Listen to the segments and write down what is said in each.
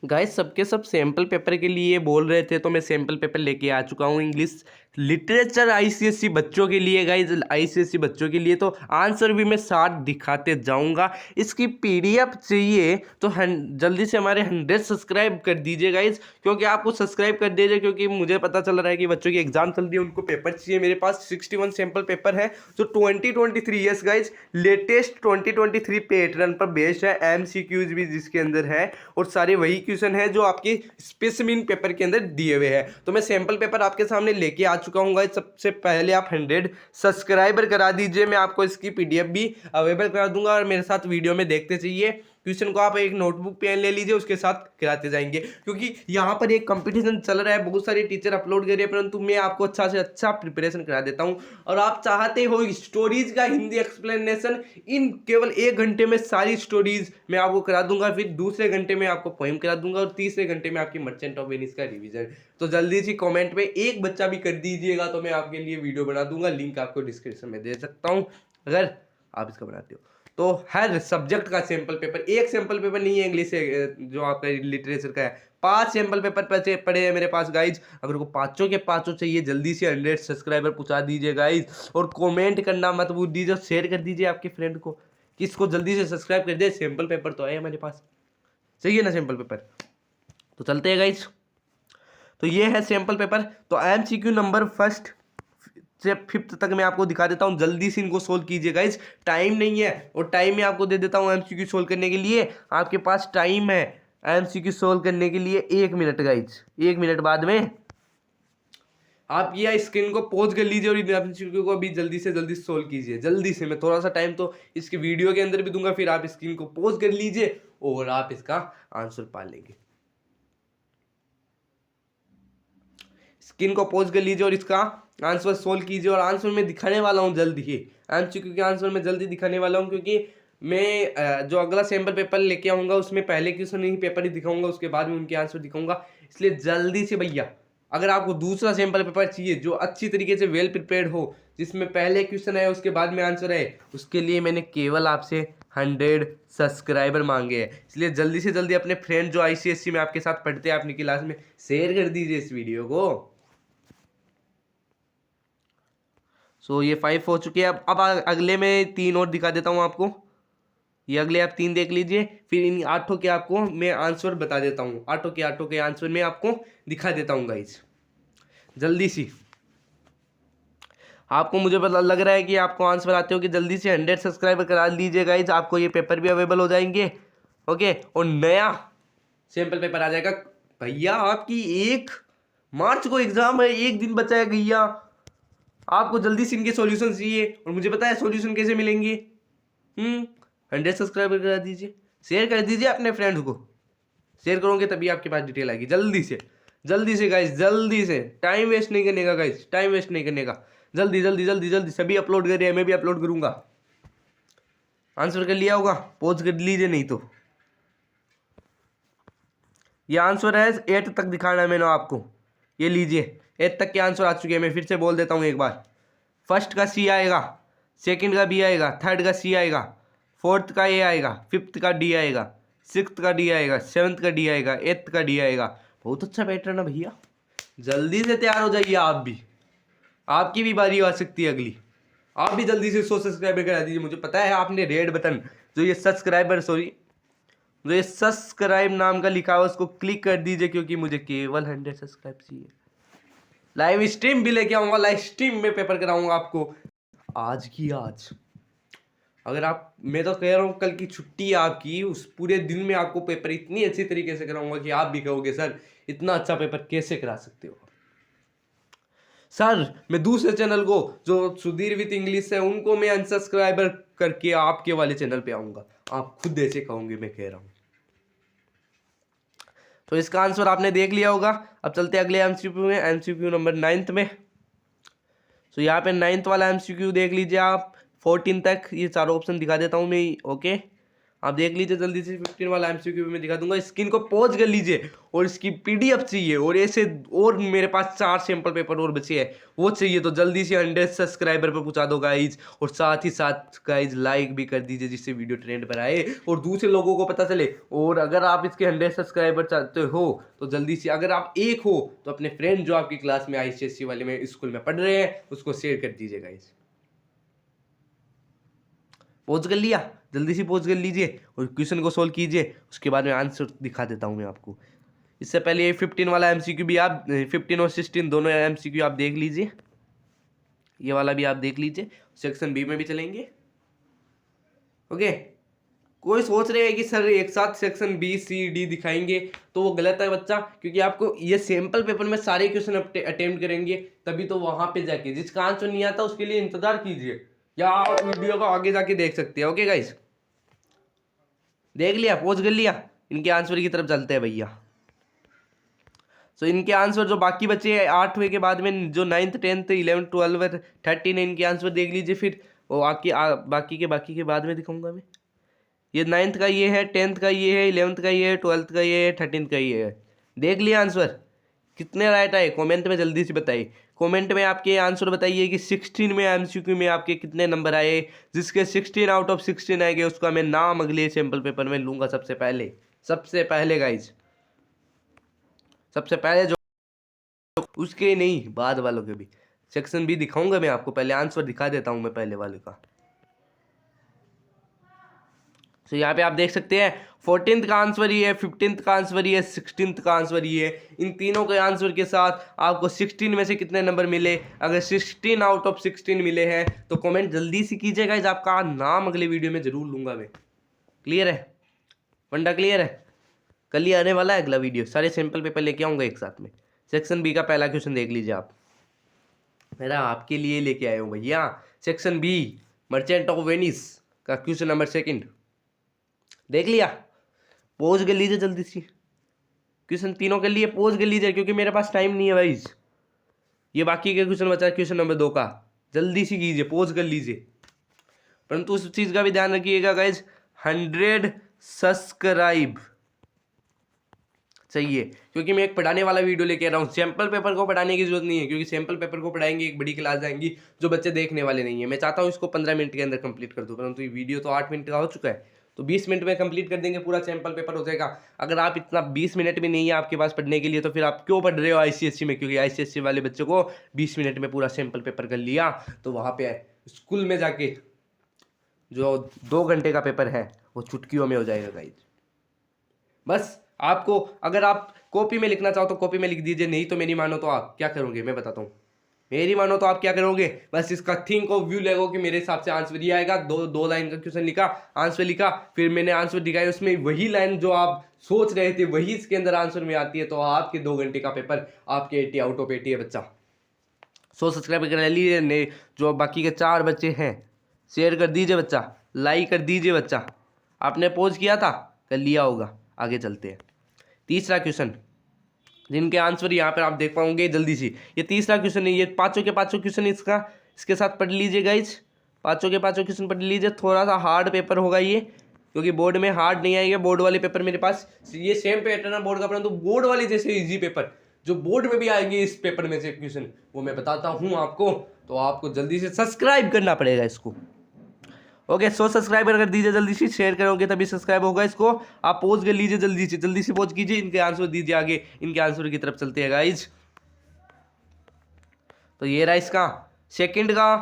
Guys सबके सब sample paper के लिए बोल रहे थे, तो मैं सैम्पल पेपर लेके आ चुका हूँ इंग्लिश लिटरेचर आईसीएसई बच्चों के लिए। गाइस आईसीएसई बच्चों के लिए तो आंसर भी मैं साथ दिखाते जाऊंगा। इसकी पीडीएफ चाहिए तो जल्दी से हमारे 100 सब्सक्राइब कर दीजिए गाइस, क्योंकि आपको सब्सक्राइब कर दीजिए, क्योंकि मुझे पता चल रहा है कि बच्चों की एग्जाम चल रही है, उनको पेपर चाहिए। मेरे पास 61 सैम्पल पेपर है जो 2023 यस गाइज लेटेस्ट 2023 पैटर्न पर बेस्ड है। एमसीक्यूज भी जिसके अंदर है और सारे वही क्वेश्चन है जो आपके स्पेसिमिन पेपर के अंदर दिए हुए हैं। तो मैं सैंपल पेपर आपके सामने लेके आ चुका हूँ गाइस। सबसे पहले आप 100 सब्सक्राइबर करा दीजिए, मैं आपको इसकी पीडीएफ भी अवेलेबल करा दूंगा और मेरे साथ वीडियो में देखते चाहिए। क्वेश्चन को आप एक नोटबुक पेन ले लीजिए, उसके साथ कराते जाएंगे, क्योंकि यहाँ पर एक कंपटीशन चल रहा है, बहुत सारे टीचर अपलोड कर रहे हैं, परंतु मैं आपको अच्छा से अच्छा प्रिपरेशन करा देता हूँ। और आप चाहते हो स्टोरीज का हिंदी एक्सप्लेनेशन, इन केवल 1 घंटे में सारी स्टोरीज मैं आपको करा दूंगा, फिर दूसरे घंटे में आपको पोएम करा दूंगा और तीसरे घंटे में आपकी मर्चेंट ऑफ वेनिस का रिवीजन। तो जल्दी से कमेंट में एक बच्चा भी कर दीजिएगा, तो मैं आपके लिए वीडियो बना दूंगा, लिंक आपको डिस्क्रिप्शन में दे सकता हूँ अगर आप इसका बनाते हो। तो हर सब्जेक्ट का सैंपल पेपर, एक सैंपल पेपर नहीं है इंग्लिश से जो आपका लिटरेचर का है, 5 सैंपल पेपर पड़े हैं मेरे पास गाइज। अगर को पांचों के पांचों चाहिए, जल्दी से 100 सब्सक्राइबर पहुंचा दीजिए गाइज, और कमेंट करना मत भूल दीजिए, शेयर कर दीजिए आपके फ्रेंड को कि इसको जल्दी से सब्सक्राइब कर दे। सैंपल पेपर तो है हमारे पास, सही है ना सैंपल पेपर। तो चलते हैं गाइज, तो ये है सैंपल पेपर। तो एमसीक्यू नंबर फर्स्ट से 5th तक मैं आपको दिखा देता हूं, जल्दी से इनको सोल्व कीजिए गाइज। टाइम नहीं है और टाइम मैं आपको दे देता हूं एमसीक्यू सोल्व करने के लिए। आपके पास टाइम है एमसीक्यू सोल्व करने के लिए 1 मिनट गाइज। 1 मिनट बाद में आप ये स्क्रीन को पॉज कर लीजिए और एमसीक्यू को भी जल्दी से जल्दी सोल्व कीजिए। जल्दी से, मैं थोड़ा सा टाइम तो इसके वीडियो के अंदर भी दूंगा, फिर आप स्क्रीन को पॉज कर लीजिए और आप इसका आंसर पा लेंगे। स्क्रीन को पॉज कर लीजिए और इसका आंसर सोल्व कीजिए। और आंसर मैं दिखाने वाला हूं जल्दी ही, एमसीक्यू के आंसर मैं जल्दी दिखाने वाला हूं, क्योंकि मैं जो अगला सैंपल पेपर लेके आऊंगा उसमें पहले क्वेश्चन ही पेपर ही दिखाऊंगा, उसके बाद में उनके आंसर दिखाऊंगा। इसलिए जल्दी से भैया, अगर आपको दूसरा सैंपल पेपर चाहिए जो अच्छी तरीके से वेल प्रिपेयर्ड हो, जिसमें पहले क्वेश्चन है उसके बाद में आंसर है, उसके लिए मैंने केवल आपसे 100 सब्सक्राइबर मांगे हैं। इसलिए जल्दी से जल्दी अपने फ्रेंड जो आईसीएससी में आपके साथ पढ़ते हैं अपनी क्लास में, शेयर कर दीजिए इस वीडियो को। सो ये 5 हो चुके हैं। अब अगले में 3 और दिखा देता हूँ आपको। ये अगले आप 3 देख लीजिए, फिर इन 8 के आपको मैं आंसर बता देता हूँ। 8 के आंसर मैं आपको दिखा देता हूँ गाइज, जल्दी सी। आपको मुझे पता लग रहा है कि आपको आंसर आते हो, कि जल्दी से 100 सब्सक्राइबर करा लीजिए गाइज, आपको ये पेपर भी अवेलेबल हो जाएंगे। ओके, और नया सैंपल पेपर आ जाएगा भैया। आपकी 1 मार्च को एग्जाम है, 1 दिन बचा है भैया। आपको जल्दी से इनके सॉल्यूशन चाहिए और मुझे पता है सॉल्यूशन कैसे मिलेंगे। 100 सब्सक्राइबर करा दीजिए, शेयर कर दीजिए अपने फ्रेंड्स को। शेयर करोगे तभी आपके पास डिटेल आएगी। जल्दी से गाइस, जल्दी से, टाइम वेस्ट नहीं करने का गाइस, टाइम वेस्ट नहीं करने का। जल्दी जल्दी जल्दी जल्दी, सभी अपलोड कर रहे हैं, मैं भी अपलोड करूंगा। आंसर कर लिया होगा, पॉज कर लीजिए, नहीं तो ये आंसर है 8 तक दिखाना है मैंने आपको। ये लीजिए, 8 तक के आंसर आ चुके हैं। मैं फिर से बोल देता हूँ एक बार। फर्स्ट का सी आएगा, सेकंड का बी आएगा, थर्ड का सी आएगा, फोर्थ का ए आएगा, फिफ्थ का डी आएगा, सिक्स्थ का डी आएगा, सेवन्थ का डी आएगा, एट्थ का डी आएगा। बहुत अच्छा पैटर्न है भैया, जल्दी से तैयार हो जाइए आप भी, आपकी भी बारी आ सकती है अगली। आप भी जल्दी से 100 सब्सक्राइबर करा दीजिए। मुझे पता है आपने रेड बटन जो ये सब्सक्राइब नाम का लिखा हुआ उसको क्लिक कर दीजिए, क्योंकि मुझे केवल 100 सब्सक्राइब चाहिए। लाइव स्ट्रीम भी लेके आऊंगा, लाइव स्ट्रीम में पेपर कराऊंगा आपको आज की आज। अगर आप, मैं तो कह रहा हूँ कल की छुट्टी है आपकी, उस पूरे दिन में आपको पेपर इतनी अच्छी तरीके से कराऊंगा कि आप भी कहोगे सर इतना अच्छा पेपर कैसे करा सकते हो सर। मैं दूसरे चैनल को जो सुधीर विथ इंग्लिश है उनको मैं अनसब्सक्राइबर करके आपके वाले चैनल पे आऊंगा, आप खुद ऐसे कहोगे, मैं कह रहा हूँ। तो इसका आंसर आपने देख लिया होगा। अब चलते हैं अगले एमसीक्यू में, एमसीक्यू नंबर 9th में। तो यहाँ पे 9th वाला एमसीक्यू देख लीजिए आप, 14 तक ये चारों ऑप्शन दिखा देता हूँ मैं। ओके, आप देख लीजिए जल्दी से 15 वाला एमसीक्यू मैं दिखा दूंगा। स्क्रीन को पॉज कर लीजिए और इसकी पीडीएफ चाहिए और ऐसे और मेरे पास 4 सैंपल पेपर और बचे हैं वो चाहिए, तो जल्दी से 100 सब्सक्राइबर पर पहुंचा दो गाइज। और साथ ही साथ गाइज लाइक भी कर दीजिए जिससे वीडियो ट्रेंड पर आए और दूसरे लोगों को पता चले। और अगर आप इसके 100 सब्सक्राइबर चाहते हो तो जल्दी से, अगर आप एक हो तो अपने फ्रेंड जो आपकी क्लास में आईसीएससी वाले में स्कूल में पढ़ रहे हैं उसको शेयर कर दीजिए गाइज। पॉज कर लिया, जल्दी से पॉज कर लीजिए और क्वेश्चन को सोल्व कीजिए, उसके बाद में आंसर दिखा देता हूं मैं आपको। इससे पहले ये 15 वाला एमसीक्यू भी आप 15 और 16 दोनों एमसीक्यू आप देख लीजिए, ये वाला भी आप देख लीजिए। सेक्शन बी में भी चलेंगे। ओके, कोई सोच रहे हैं कि सर एक साथ सेक्शन बी सी डी दिखाएंगे तो वो गलत है बच्चा, क्योंकि आपको ये सैंपल पेपर में सारे क्वेश्चन अटेम्प्ट करेंगे तभी तो वहां पे जाके जिसका आंसर नहीं आता उसके लिए इंतजार कीजिए या वीडियो को आगे जाके देख सकते हैं। ओके गाइस, देख लिया, पॉज कर लिया, इनके आंसर की तरफ चलते हैं भैया। सो इनके आंसर जो बाकी बचे हैं 8वें के बाद में, जो 9th 10th 11th 12 13 है, इनके आंसर देख लीजिए। फिर वो बाकी के बाद में दिखाऊंगा मैं। ये 9th का ये है, 10th का ये है, 11th का ये है, 12th का ये है, 13th का ये है। देख लिया आंसर कितने राइट आए, कमेंट में जल्दी से बताइए। कमेंट में आपके आंसर बताइए कि 16 में एमसीक्यू में आपके कितने नंबर आए। जिसके 16 आउट ऑफ 16 आएंगे उसका मैं नाम अगले सैंपल पेपर में लूंगा सबसे पहले गाइज, सबसे पहले जो उसके नहीं बाद वालों के भी। सेक्शन बी दिखाऊंगा मैं आपको, पहले आंसर दिखा देता हूं मैं पहले वाले का। तो यहाँ पे आप देख सकते हैं 14th का आंसर ही है, 15th का आंसर ही है, 16th का आंसर ही है। इन तीनों के आंसर के साथ आपको 16 में से कितने नंबर मिले। अगर 16 आउट ऑफ 16 मिले हैं तो कमेंट जल्दी से कीजिएगा, इस आपका नाम अगले वीडियो में जरूर लूंगा मैं। क्लियर है, वंडा क्लियर है। कल ही आने वाला है अगला वीडियो, सारे सैंपल पेपर लेके आऊँगा एक साथ में। सेक्शन बी का पहला क्वेश्चन देख लीजिए आप, मेरा आपके लिए लेके आया हूँ भैया। Section B merchant of Venice का क्वेश्चन नंबर 2 देख लिया, पोज कर लीजिए जल्दी से। क्वेश्चन तीनों के लिए पोज कर लीजिए क्योंकि मेरे पास टाइम नहीं है भाई। ये बाकी के क्वेश्चन बचा क्वेश्चन नंबर 2 का, जल्दी से कीजिए, पोज कर लीजिए। परंतु उस चीज का भी ध्यान रखिएगा गाइज, 100 सब्सक्राइब चाहिए, क्योंकि मैं एक पढ़ाने वाला वीडियो लेके आ रहा हूँ। सैंपल पेपर को पढ़ाने की जरूरत नहीं है, क्योंकि सैंपल पेपर को पढ़ाएंगे एक बड़ी क्लास जाएंगी जो बच्चे देखने वाले नहीं है। मैं चाहता हूँ इसको 15 मिनट के अंदर कंप्लीट कर दूँ, परंतु ये वीडियो तो 8 मिनट का हो चुका है, तो 20 मिनट में कंप्लीट कर देंगे, पूरा सैंपल पेपर हो जाएगा। अगर आप इतना 20 मिनट भी नहीं है आपके पास पढ़ने के लिए तो फिर आप क्यों पढ़ रहे हो आईसीएससी में, क्योंकि आईसीएससी वाले बच्चों को 20 मिनट में पूरा सैंपल पेपर कर लिया तो वहाँ पे स्कूल में जाके जो 2 घंटे का पेपर है वो चुटकियों में हो जाएगा गाइज। बस आपको, अगर आप कॉपी में लिखना चाहो तो कॉपी में लिख दीजिए, नहीं तो मेरी मानो तो आप क्या करोगे मैं बताता हूँ। मेरी मानो तो आप क्या करोगे, बस इसका थिंक ऑफ व्यू लगो कि मेरे हिसाब से आंसर ये आएगा। दो लाइन का क्वेश्चन लिखा, आंसर लिखा, फिर मैंने आंसर दिखाया, उसमें वही लाइन जो आप सोच रहे थे वही इसके अंदर आंसर में आती है, तो आपके 2 घंटे का पेपर आपके 80 आउट ऑफ 80 है बच्चा। 100 सब्सक्राइबर कर लीजिए, जो बाकी के 4 बच्चे हैं शेयर कर दीजिए बच्चा, लाइक कर दीजिए बच्चा। आपने पोज किया था, कर लिया होगा। आगे चलते हैं, तीसरा क्वेश्चन जिनके आंसर यहाँ पर आप देख पाओगे जल्दी से। ये तीसरा क्वेश्चन है, ये पांचों के पांचों क्वेश्चन इसके साथ पढ़ लीजिए गाइज, पांचों के पांचों क्वेश्चन पढ़ लीजिए। थोड़ा सा हार्ड पेपर होगा ये, क्योंकि बोर्ड में हार्ड नहीं आएगा। बोर्ड वाले पेपर मेरे पास ये सेम पैटर्न है बोर्ड का, परंतु बोर्ड वाले जैसे इजी पेपर जो बोर्ड में भी आएंगे इस पेपर में से क्वेश्चन वो मैं बताता हूँ आपको, तो आपको जल्दी से सब्सक्राइब करना पड़ेगा इसको। ओके, 100 सब्सक्राइबर कर दीजिए जल्दी से, शेयर करोगे तभी सब्सक्राइब होगा इसको। आप पोज कर लीजिए जल्दी से पोज कीजिए, इनके आंसर दीजिए आगे, इनके आंसर की तरफ चलते हैं गाइज। तो ये रहा इसका सेकंड का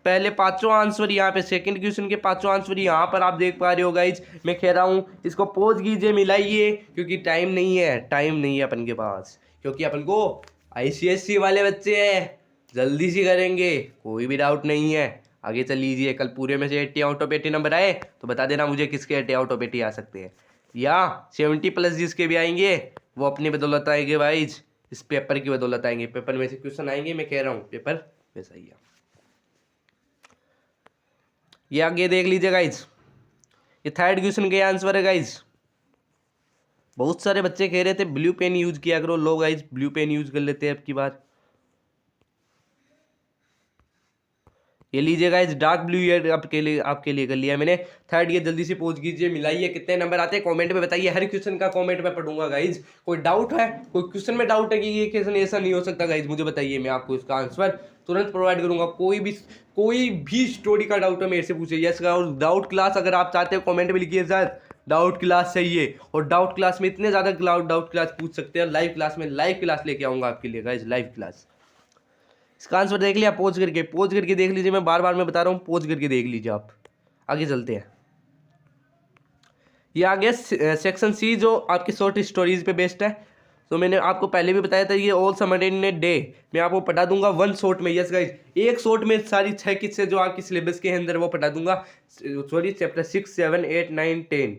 पहले 5 आंसर, यहाँ पे सेकंड क्वेश्चन के 5 आंसर यहाँ पर आप देख पा रहे हो गाइज। मैं कह रहा हूँ इसको पोज कीजिए, मिलाइए, क्योंकि टाइम नहीं है अपन के पास, क्योंकि अपन को आईसीएससी वाले बच्चे हैं, जल्दी से करेंगे, कोई भी डाउट नहीं है। आगे चल लीजिए, कल पूरे में से 80 आउट ऑफ 80 नंबर आए तो बता देना मुझे किसके 80 आउट ऑफ 80 आ सकते हैं, या 70+ जिसके भी आएंगे वो अपनी बदौलत आएंगे भाई, इस पेपर की बदौलत आएंगे। पेपर में से क्वेश्चन आएंगे, मैं कह रहा हूँ पेपर वैसा ही है। ये आगे देख लीजिए गाइज, ये थर्ड क्वेश्चन के आंसर है गाइज। बहुत सारे बच्चे कह रहे थे ब्लू पेन यूज किया करो, लो गाइज ब्लू पेन यूज कर लेते हैं अब की बार। ये लीजिए गाइस, डार्क ब्लू ईयर आपके लिए कर लिया मैंने। थर्ड ये जल्दी से पहुंच कीजिए, मिलाइए कितने नंबर आते हैं कमेंट में बताइए। हर क्वेश्चन का कमेंट में पढ़ूंगा गाइज। कोई डाउट है, कोई क्वेश्चन में डाउट है कि ये क्वेश्चन ऐसा नहीं हो सकता गाइज, मुझे बताइए, मैं आपको इसका आंसर तुरंत प्रोवाइड करूंगा। कोई भी स्टोरी का डाउट है मेरे से पूछिए। यस, और डाउट क्लास अगर आप चाहते हो कमेंट में लिखिए सर डाउट क्लास चाहिए, और डाउट क्लास में इतने ज़्यादा डाउट क्लास पूछ सकते हैं। लाइव क्लास में लाइव क्लास लेके आऊँगा आपके लिए गाइज, लाइव क्लास। इसका आंसर देख लिया, पोज करके देख लीजिए। मैं बार बार मैं बता रहा हूँ, पोज करके देख लीजिए आप। आगे चलते हैं। ये आ गया सेक्शन सी, जो आपकी शॉर्ट स्टोरीज पे बेस्ड है। तो मैंने आपको पहले भी बताया था, ये all summer in a day मैं आपको पढ़ा दूंगा 1 शॉट में। यस गाइज, एक शॉट में सारी 6 किस्से जो आपकी सिलेबस के अंदर वो पढ़ा दूंगा। सॉरी, चैप्टर 6, 7, 8, 9, 10,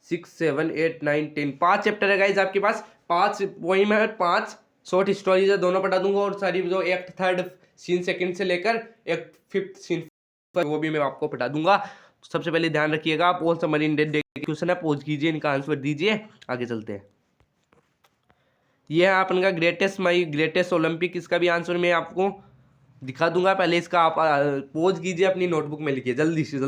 6, 7, 8, 9, 10 5 चैप्टर है गाइज आपके पास। 5 वही में 5 शॉर्ट स्टोरीज है, दोनों पढ़ा दूंगा। और सारी जो एक्ट थर्ड सीन सेकंड से लेकर एक्ट फिफ्थ सीन वो भी मैं आपको पढ़ा दूंगा। तो सबसे पहले ध्यान रखिएगा, आप all summer in day question है, पोज कीजिए, इनका आंसर दीजिए। आगे चलते हैं। ये है अपन का ग्रेटेस्ट ओलंपिक, इसका भी आंसर मैं आपको दिखा दूंगा। पहले इसका आप पोज कीजिए, अपनी नोटबुक में लिखिए जल्दी से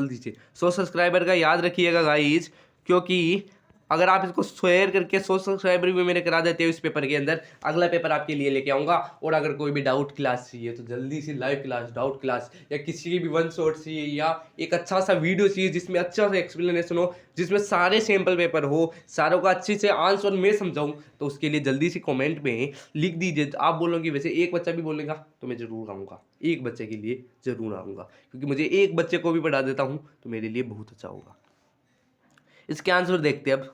100 सब्सक्राइबर का याद रखिएगा गाइज, क्योंकि अगर आप इसको शेयर करके 100 सब्सक्राइबर भी मेरे करा देते हो इस पेपर के अंदर, अगला पेपर आपके लिए लेके आऊँगा। और अगर कोई भी डाउट क्लास चाहिए तो जल्दी से लाइव क्लास, डाउट क्लास, या किसी की भी 1 शॉट चाहिए, या एक अच्छा सा वीडियो चाहिए जिसमें अच्छा सा एक्सप्लेनेशन हो, जिसमें सारे सैम्पल पेपर हो, सारों का अच्छे से आंसर मैं समझाऊँ, तो उसके लिए जल्दी से कॉमेंट में लिख दीजिए। आप बोलोगे वैसे एक बच्चा भी बोलेगा तो मैं ज़रूर आऊँगा, एक बच्चे के लिए ज़रूर आऊँगा, क्योंकि मुझे एक बच्चे को भी पढ़ा देता हूँ तो मेरे लिए बहुत अच्छा होगा। इसके आंसर देखते हैं अब।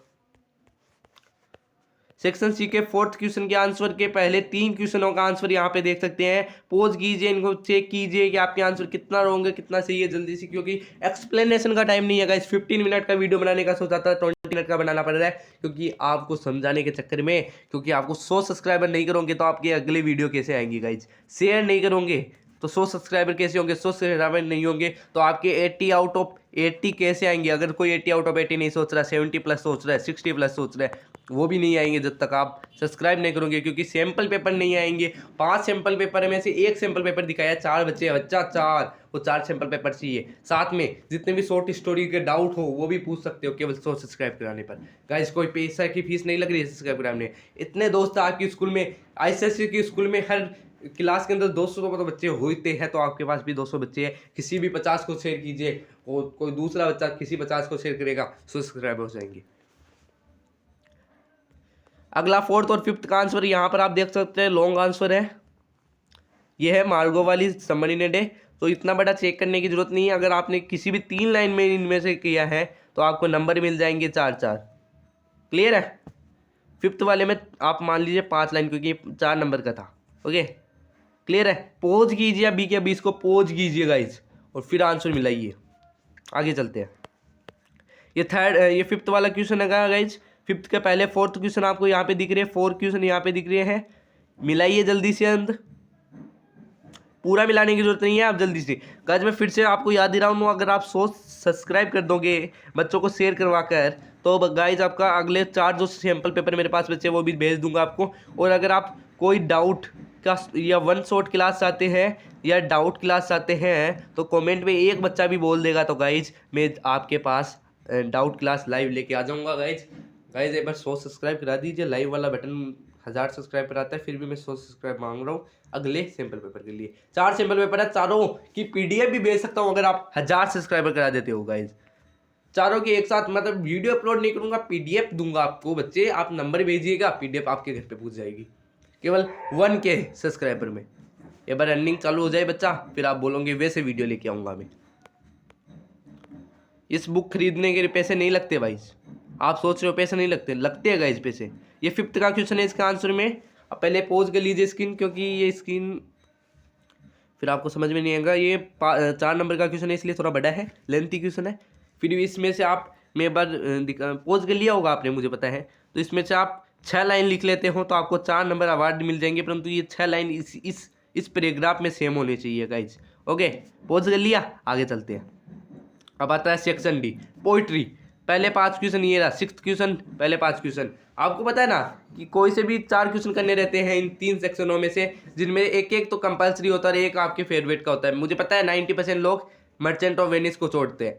सेक्शन सी के 4th क्वेश्चन के आंसर के पहले 3 क्वेश्चनों का आंसर यहाँ पे देख सकते हैं। पोज कीजिए, इनको चेक कीजिए कि आपके आंसर कितना रॉन्ग है कितना सही है जल्दी से, क्योंकि एक्सप्लेनेशन का टाइम नहीं है गाइस। 15 मिनट का वीडियो बनाने का सोचा था, 20 मिनट का बनाना पड़ रहा है, क्योंकि आपको समझाने के चक्कर में, क्योंकि आपको 100 सब्सक्राइबर नहीं करोगे तो आपके अगले वीडियो कैसे आएंगे गाइज। शेयर नहीं करोगे तो 100 सब्सक्राइबर कैसे होंगे, 100 सब्सक्राइबर नहीं होंगे तो आपके 80 आउट ऑफ 80 कैसे आएंगे। अगर कोई 80 आउट ऑफ 80 नहीं सोच रहा, 70 प्लस सोच रहा है, 60 प्लस सोच रहा है, वो भी नहीं आएंगे जब तक आप सब्सक्राइब नहीं करोगे, क्योंकि सैम्पल पेपर नहीं आएंगे। 5 सैम्पल पेपर में से एक सैम्पल पेपर दिखाया, 4 बच्चे, बच्चा 4, वो 4 सैम्पल पेपर चाहिए। साथ में जितने भी शॉर्ट स्टोरी के डाउट हो वो भी पूछ सकते हो केवल 100 सब्सक्राइब कराने पर। गाइस, कोई पैसा की फीस नहीं लग रही है सब्सक्राइब कराने। इतने दोस्त आपकी स्कूल में, ICSE की स्कूल में हर क्लास के अंदर 200 तो बच्चे होते हैं, तो आपके पास भी 200 बच्चे हैं। किसी भी 50 को शेयर कीजिए, कोई दूसरा बच्चा किसी 50 को शेयर करेगा, 100 सब्सक्राइबर हो जाएंगे। अगला 4th और 5th का आंसर यहाँ पर आप देख सकते हैं, लॉन्ग आंसर है। ये है मार्गो वाली समरी ने डे, तो इतना बड़ा चेक करने की जरूरत नहीं है। अगर आपने किसी भी 3 लाइन में इनमें से किया है तो आपको नंबर मिल जाएंगे 4-4। क्लियर है। 5th वाले में आप मान लीजिए 5 लाइन, क्योंकि 4 नंबर का था। ओके, क्लियर है। पोज कीजिए अभी के अभी, इसको पोज कीजिए गाइज, और फिर आंसर मिलाइए। आगे चलते हैं। ये 5th वाला क्वेश्चन है गाइज। 5th के पहले 4th क्वेश्चन आपको यहाँ पे दिख रहे हैं, 4 क्वेश्चन यहाँ पे दिख रहे हैं। मिलाइए जल्दी से, अंत पूरा मिलाने की जरूरत नहीं है, आप जल्दी से। गाइज मैं फिर से आपको याद दे रहा हूँ, अगर आप 100 सब्सक्राइब कर दोगे बच्चों को शेयर करवा कर, तो गाइज आपका अगले 4 जो सैम्पल पेपर मेरे पास बच्चे वो भी भेज दूंगा आपको। और अगर आप कोई डाउट का या 1 शॉट क्लास चाहते हैं या डाउट क्लास चाहते हैं, तो कमेंट में एक बच्चा भी बोल देगा तो गाइज मैं आपके पास डाउट क्लास लाइव लेके आ जाऊंगा। गाइज एक बार 100 सब्सक्राइब करा दीजिए, लाइव वाला बटन 1000 सब्सक्राइब पर आता है, फिर भी मैं 100 सब्सक्राइब मांग रहा हूँ अगले सैम्पल पेपर के लिए। 4 सैम्पल पेपर है, चारों की PDF भी भेज सकता हूँ अगर आप 1000 सब्सक्राइबर करा देते हो गाइज। चारों के एक साथ, मतलब वीडियो अपलोड नहीं करूँगा, PDF दूंगा आपको। बच्चे आप नंबर भेजिएगा, PDF आपके घर पे पहुँच जाएगी केवल 1K सब्सक्राइबर में। एक बार रनिंग चालू हो जाए बच्चा, फिर आप बोलोगे वैसे वीडियो लेके आऊँगा मैं। इस बुक खरीदने के पैसे नहीं लगते भाई, आप सोच रहे हो पैसे नहीं लगते, लगते हैं गाइज पैसे। ये 5th का क्वेश्चन है, इसका आंसर में अब पहले पोज कर लीजिए स्क्रीन, क्योंकि ये स्क्रीन फिर आपको समझ में नहीं आएगा। ये 4 नंबर का क्वेश्चन है, इसलिए थोड़ा बड़ा है, लेंथी क्वेश्चन है। फिर इसमें से आप, मैं एक बार पोज कर लिया होगा आपने, मुझे पता है, तो इसमें से आप 6 लाइन लिख लेते हो तो आपको 4 नंबर अवार्ड मिल जाएंगे, परंतु ये 6 लाइन इस पैराग्राफ में सेम होने चाहिए गाइज। ओके, पोज कर लिया, आगे चलते हैं। अब आता है सेक्शन डी, पोइट्री। पहले 5 क्वेश्चन ये रहा, 6th क्वेश्चन, पहले 5 क्वेश्चन। आपको पता है ना कि कोई से भी 4 क्वेश्चन करने रहते हैं इन 3 सेक्शनों में से, जिनमें एक एक तो कंपलसरी होता है और एक आपके फेवरेट का होता है। मुझे पता है 90% लोग मर्चेंट ऑफ वेनिस को छोड़ते हैं।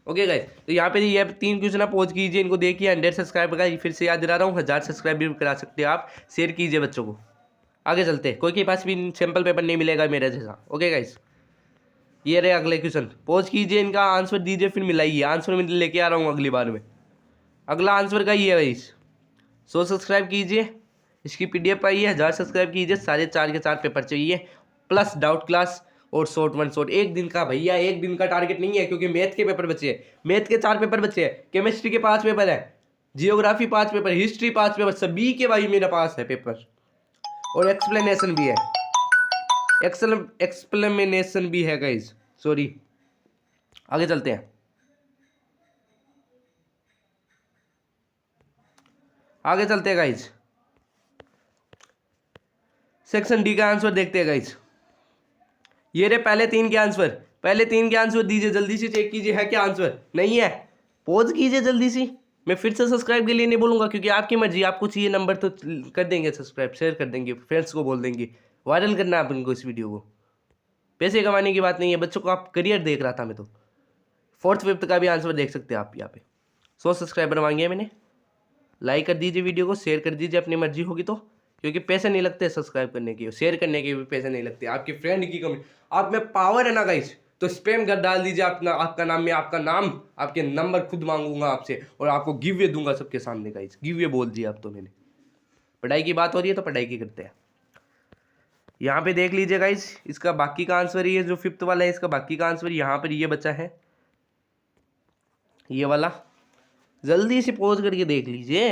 ओके गाइस, तो यहाँ पे ये 3 क्वेश्चन आप पहुंच कीजिए, इनको देखिए। 100 सब्सक्राइब का फिर से याद दिला रहा हूँ, 1000 सब्सक्राइब भी करा सकते हैं आप। शेयर कीजिए बच्चों को। आगे चलते हैं, कोई के पास भी सैम्पल पेपर नहीं मिलेगा मेरे जैसा। ओके गाइस, ये रहे अगले क्वेश्चन, पॉज कीजिए, इनका आंसर दीजिए, फिर मिलाइए। आंसर मैं लेके आ रहा हूँ अगली बार में। अगला आंसर का ये है भाई, 100 सब्सक्राइब कीजिए, इसकी PDF आई है। 1000 सब्सक्राइब कीजिए, सारे 4 के 4 पेपर चाहिए, प्लस डाउट क्लास और शॉर्ट 1 शॉर्ट। एक दिन का भैया, एक दिन का टारगेट नहीं है, क्योंकि मैथ के पेपर बचे हैं। मैथ के 4 पेपर बचे हैं, केमिस्ट्री के 5 पेपर है, जियोग्राफी 5 पेपर, हिस्ट्री 5 पेपर, सभी के भाई मेरे पास है पेपर, और एक्सप्लेनेशन भी है, एक्सप्लेनेशन भी है गाइज। सॉरी, आगे चलते हैं, आगे चलते हैं गाइज। सेक्शन डी का आंसर देखते हैं गाइज। ये रहे पहले 3 के आंसर, पहले 3 के आंसर दीजिए, जल्दी से चेक कीजिए है क्या आंसर। नहीं है, पॉज कीजिए जल्दी से। मैं फिर से सब्सक्राइब के लिए नहीं बोलूंगा, क्योंकि आपकी मर्जी, आपको चाहिए नंबर तो कर देंगे सब्सक्राइब, शेयर कर देंगे, फ्रेंड्स को बोल देंगे, वायरल करना है आप उनको इस वीडियो को। पैसे कमाने की बात नहीं है बच्चों को, आप करियर देख रहा था मैं तो। 4th 5th का भी आंसर देख सकते हैं आप यहाँ पे। 100 सब्सक्राइबर मांगे हैं मैंने। लाइक कर दीजिए वीडियो को, शेयर कर दीजिए अपनी मर्जी होगी तो, क्योंकि पैसे नहीं लगते सब्सक्राइब करने के, शेयर करने के भी पैसे नहीं लगते। आपके फ्रेंड की कमी, आप में पावर है ना गाइस, तो स्पैम कर डाल दीजिए अपना, आपका नाम, में आपका नाम, आपके नंबर खुद मांगूंगा आपसे, और आपको गिव दूंगा सबके सामने गाइस। गिव बोल दिया अब तो मैंने। पढ़ाई की बात हो रही है तो पढ़ाई की करते हैं। यहाँ पे देख लीजिए गाइस, इसका बाकी का आंसर, ये जो 5th वाला है इसका बाकी का आंसर यहाँ पर ये बचा है, ये वाला। जल्दी से पॉज करके देख लीजिए।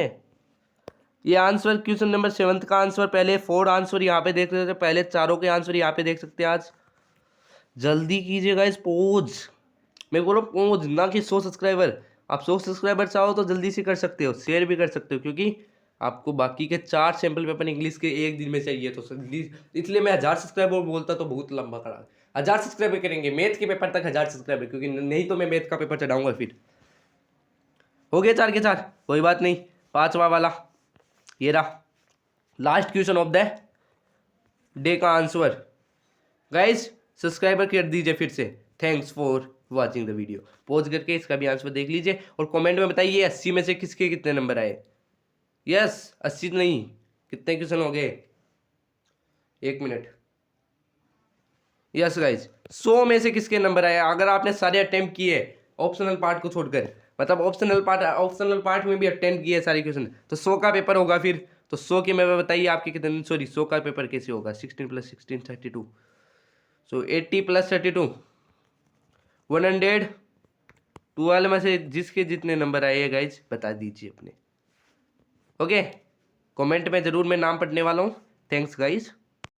ये आंसर क्वेश्चन नंबर 7th का आंसर, पहले 4 आंसर यहाँ पे देख सकते हैं, पहले चारों के आंसर यहाँ पे देख सकते हैं आज। जल्दी कीजिए गाइस पॉज, मैं बोलो पॉज, ना कि 100 सब्सक्राइबर। आप 100 सब्सक्राइबर चाहो तो जल्दी से कर सकते हो, शेयर भी कर सकते हो, क्योंकि आपको बाकी के 4 सैम्पल पेपर इंग्लिश के एक दिन में चाहिए, तो इसलिए मैं 1000 सब्सक्राइबर बोलता तो बहुत लंबा खड़ा। 1000 सब्सक्राइबर करेंगे मैथ के पेपर तक, 1000 सब्सक्राइबर, क्योंकि नहीं तो मैं मैथ का पेपर चढ़ाऊंगा फिर। हो गए 4 के 4, कोई बात नहीं। 5वां वाला ये रहा, last question of the day का आंसर। गाइस सब्सक्राइबर कर दीजिए फिर से। Thanks for watching the video. Pause करके इसका भी आंसर देख लीजिए, और कमेंट में बताइए 80 में से किसके कितने नंबर आए। यस 80 नहीं, कितने क्वेश्चन हो गए, 1 मिनट। यस गाइस 100 में से किसके नंबर आए, अगर आपने सारे अटेम्प्ट किए ऑप्शनल पार्ट को छोड़कर, मतलब ऑप्शनल पार्ट में भी अटेम्प्ट किए सारे क्वेश्चन, तो 100 का पेपर होगा फिर। तो 100 के में बताइए आपके कितने, सॉरी 100 का पेपर कैसे होगा, 16 + 16 32, सो 80 + 32 112 में से जिसके जितने नंबर आए हैं गाइज बता दीजिए अपने। ओके, कमेंट में जरूर मैं नाम पढ़ने वाला हूँ। Thanks guys.